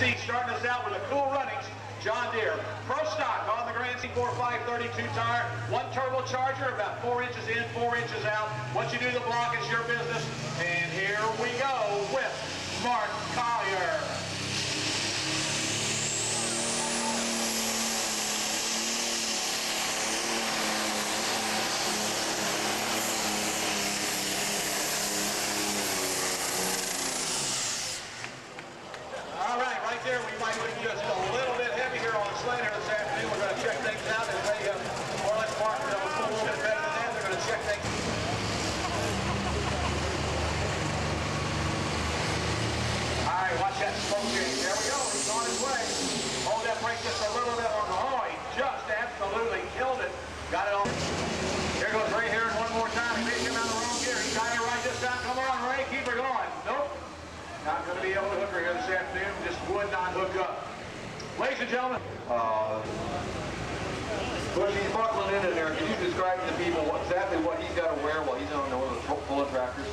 see, starting us out with a Cool Runnings John Deere Pro Stock on the Grand C4 532 tire, one turbocharger, about 4 inches in, 4 inches out. Once you do the block, it's your business. And here we go with Mark Collier. All right, right there, we might be just a little bit heavy here on the sled here this afternoon. We're going to check things out. If they more or less mark a little bit better than that, they're going to check things. All right, watch that smoke change. There we go. He's on his way. Hold that brake just a little bit on the oh, he just absolutely killed it. Got it on. Here goes Ray here one more time. He may come out of the wrong gear. He's got it right this time. Come on, Ray. Keep her going. Nope. Not going to be able to hook her here this afternoon. Just would not hook up. Ladies and gentlemen. Bush, he's buckling in there. Can you describe to the people exactly what he's got to wear while he's on one of the pulling tractors?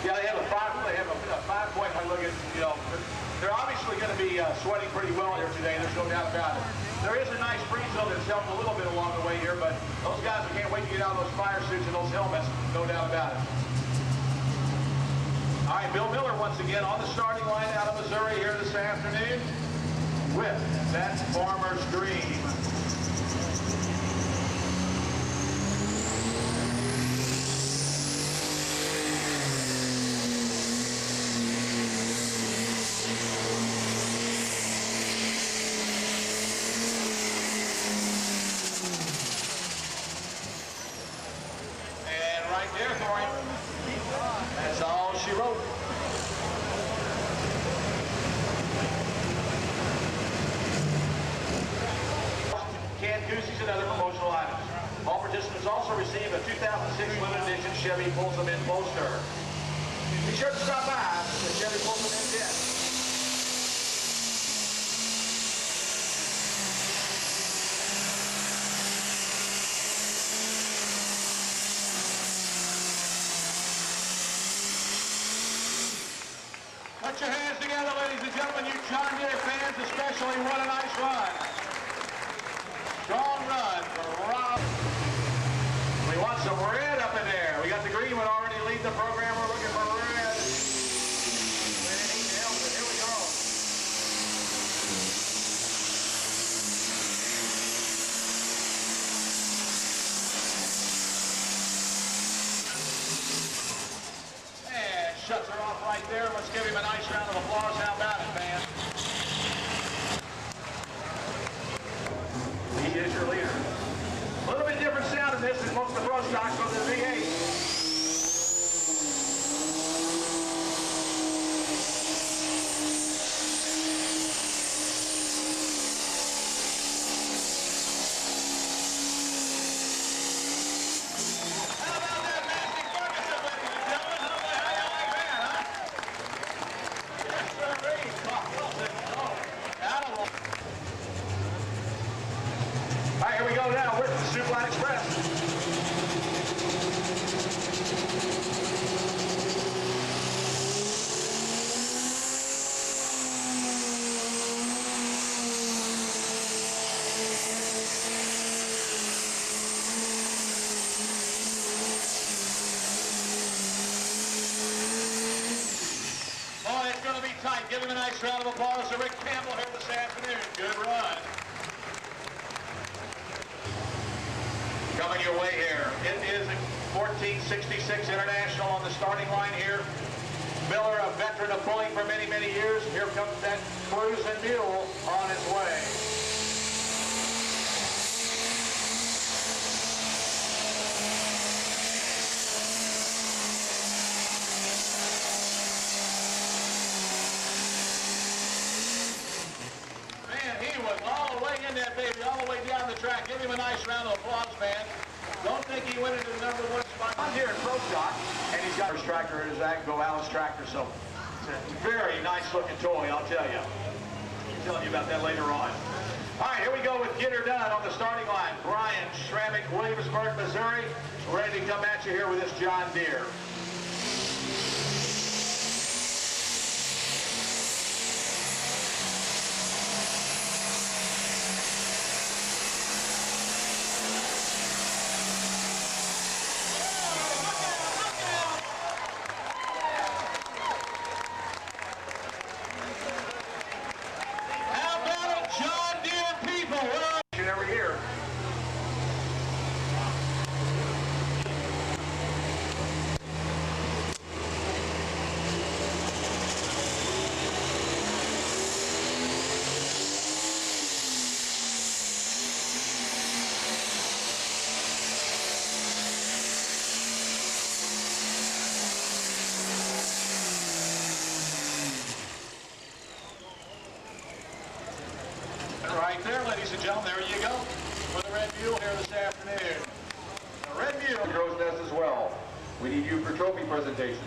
Yeah, they have a 5-point. I look at, you know, they're obviously going to be sweating pretty well here today. There's no doubt about it. There is a nice breeze though that's helped a little bit along the way here, but those guys can't wait to get out of those fire suits and those helmets. No doubt about it. All right, Bill Miller once again on the starting line out of Missouri here this afternoon with that Farmer's Dream. And right there for him. That's all she wrote. Canned goosies and other promotional items. All participants also receive a 2006 limited edition Chevy Pulsam In poster. Be sure to stop by the Chevy Pulsam In tent. Put your hands together, ladies and gentlemen, you John Deere fans especially. What a nice run. Strong run for Rob. We want some red up in there. We got the green one already lead the program. We're looking for red. Here we go. Shuts her off right there. Let's give him a nice round of applause. How about it, man? He is your leader. A little bit different sound in this than most of the Pro Stocks from the V8. All right, here we go now with the Supline Express. Boy, it's going to be tight. Give him a nice round of applause to Rick Campbell here this afternoon. Good run. Coming your way here. It is 1466 International on the starting line here. Miller, a veteran of pulling for many, many years. Here comes that cruising mule on its way. Man, he was all the way in that baby, all the way down the track. Give him a nice round of applause, man. Don't think he went into the #1 spot. I'm here at Pro Stock, and he's got his tractor in his Go Alice tractor, so it's a very nice looking toy, I'll tell you. I'll tell you about that later on. All right, here we go with Get Her Done on the starting line. Brian Schrammick, Williamsburg, Missouri, ready to come at you here with this John Deere. Right there, ladies and gentlemen, there you go. With the Red Mule here this afternoon. The Red Mule. Crow's Nest as well. We need you for trophy presentations.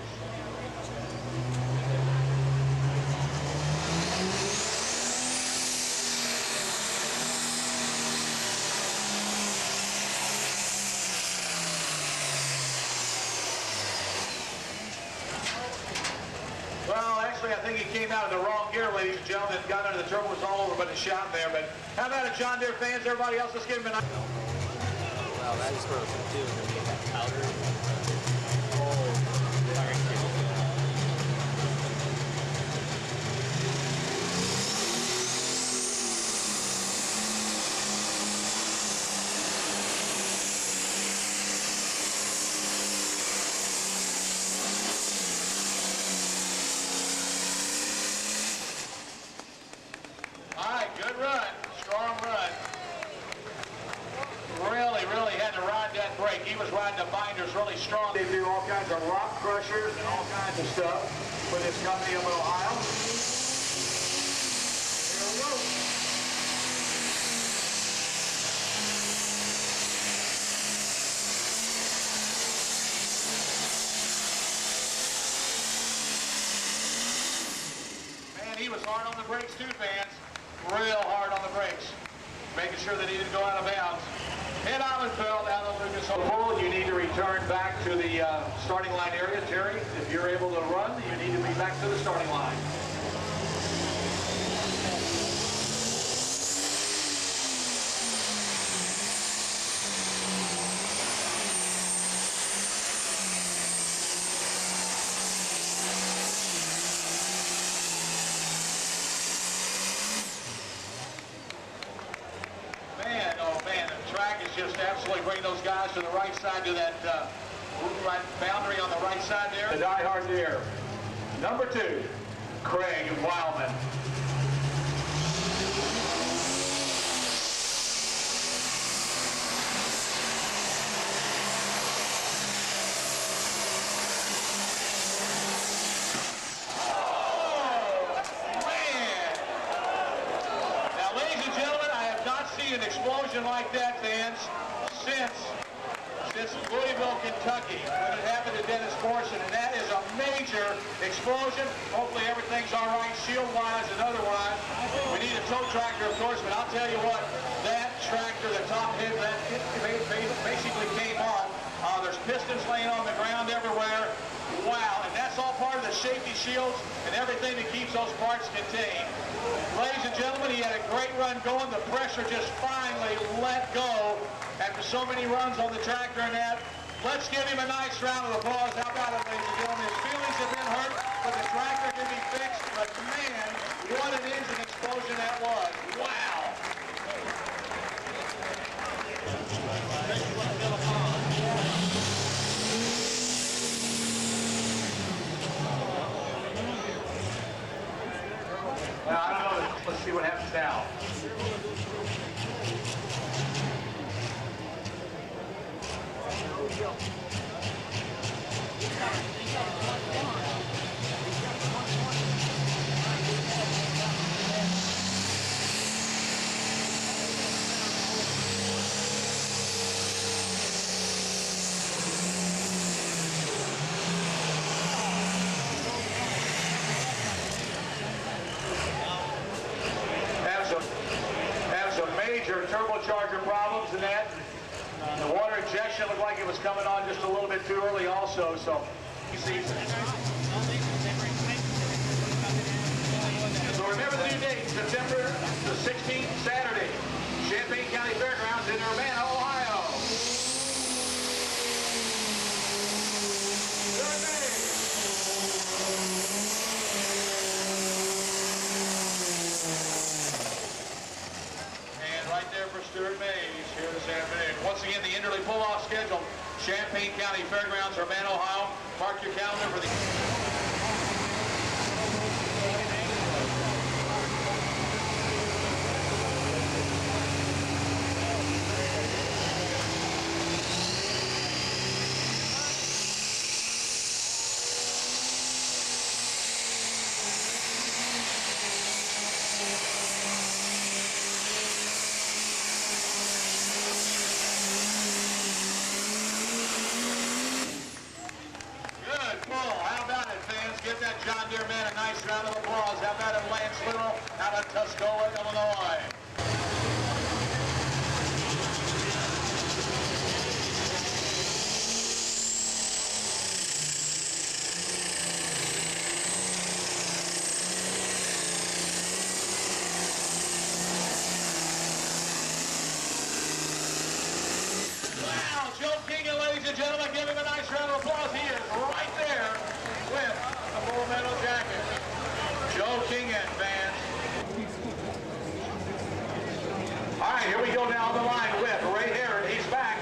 Well, actually, I think he came out of the wrong gear, ladies and gentlemen. Got under the turbo was all over, but the shot there. But how about it, John Deere fans? Everybody else, let's give him a nice. Wow, that is frozen too. I mean, that powder. Oh, All right, good run. Strong run. Really had to ride that brake. He was riding the binders really strong. They do all kinds of rock crushers and all kinds of stuff for this company up in Ohio. Here we go. Man, he was hard on the brakes too, fans. Real hard on the brakes. Making sure that he didn't go out of bounds. Head Island fell down the Lucas Oil. You need to return back to the starting line area. Terry, if you're able to run, you need to be back to the starting line. Man, the track is just absolutely bringing those guys to the right side, to that right boundary on the right side there. The diehard there. Number 2, Craig Wildman. An explosion like that, fans, since Louisville, Kentucky, when it happened to Dennis Morrison, and that is a major explosion. Hopefully everything's all right, shield-wise and otherwise. We need a tow tractor, of course, but I'll tell you what, that tractor, the top head, that basically came off. There's pistons laying on the ground everywhere. Wow, and that's all part of the safety shields and everything that keeps those parts contained. Ladies and gentlemen, he had a great run going. The pressure just finally let go after so many runs on the tractor and that. Let's give him a nice round of applause. How about it, ladies and gentlemen? His feelings have been hurt, but the tractor can be fixed. But man, what an engine explosion that was. Wow. Well, I don't know. Let's see what happens now. Major turbocharger problems in that. The water injection looked like it was coming on just a little bit too early also, so you see. So remember the new date, September the 16th, Saturday, Champaign County Fairgrounds in Urbana, Ohio. Right there for Stuart Mays here this afternoon. Once again, the Enderley pull-off schedule, Champaign County Fairgrounds, Urbana, Ohio. Mark your calendar for the... give that John Deere man a nice round of applause. How about him, Lance Little, out of Tuscola, Illinois. Wow, Joe King, ladies and gentlemen, give him a nice round of applause. He is right there with the full metal jacket. Joe King and fans. All right, here we go down the line with Ray Herron. He's back.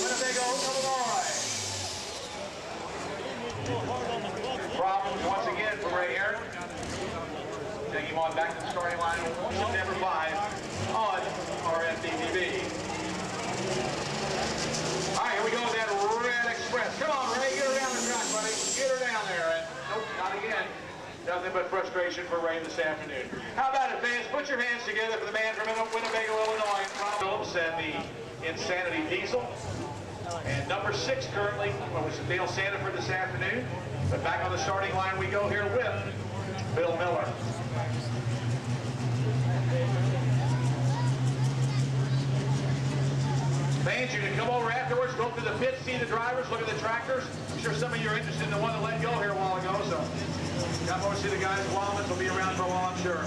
Winnebago, Illinois. Problems once again for Ray Herron. Taking him on back to the starting line on September 5 on our NTPA. All right, here we go with that Red Express. Come on, Ray, get her down the track, buddy. Get her down there. And nope, not again. Nothing but frustration for Ray this afternoon. How about it, fans? Put your hands together for the man from Winnebago, Illinois, Rob Phillips, and the Insanity Diesel. And number 6 currently was Dale Sanford this afternoon. But back on the starting line we go here with Bill Miller. Fans, you can come over afterwards, go through the pits, see the drivers, look at the tractors. I'm sure some of you are interested in the one that let go here a while ago, so come over to see the guys. Wildmans will be around for a while, I'm sure.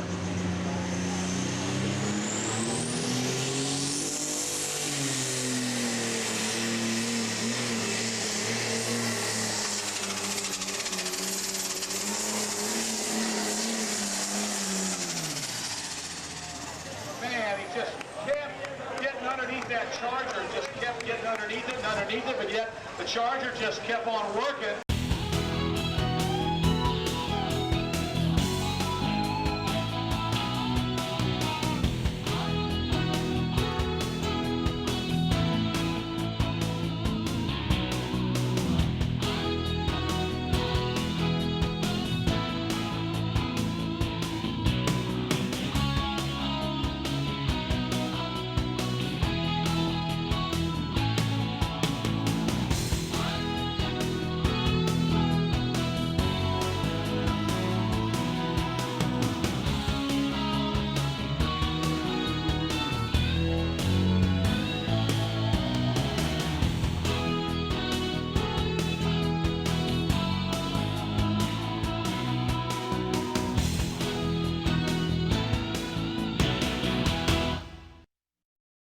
Man, he just kept getting underneath that Charger, just kept getting underneath it, but yet the Charger just kept on working.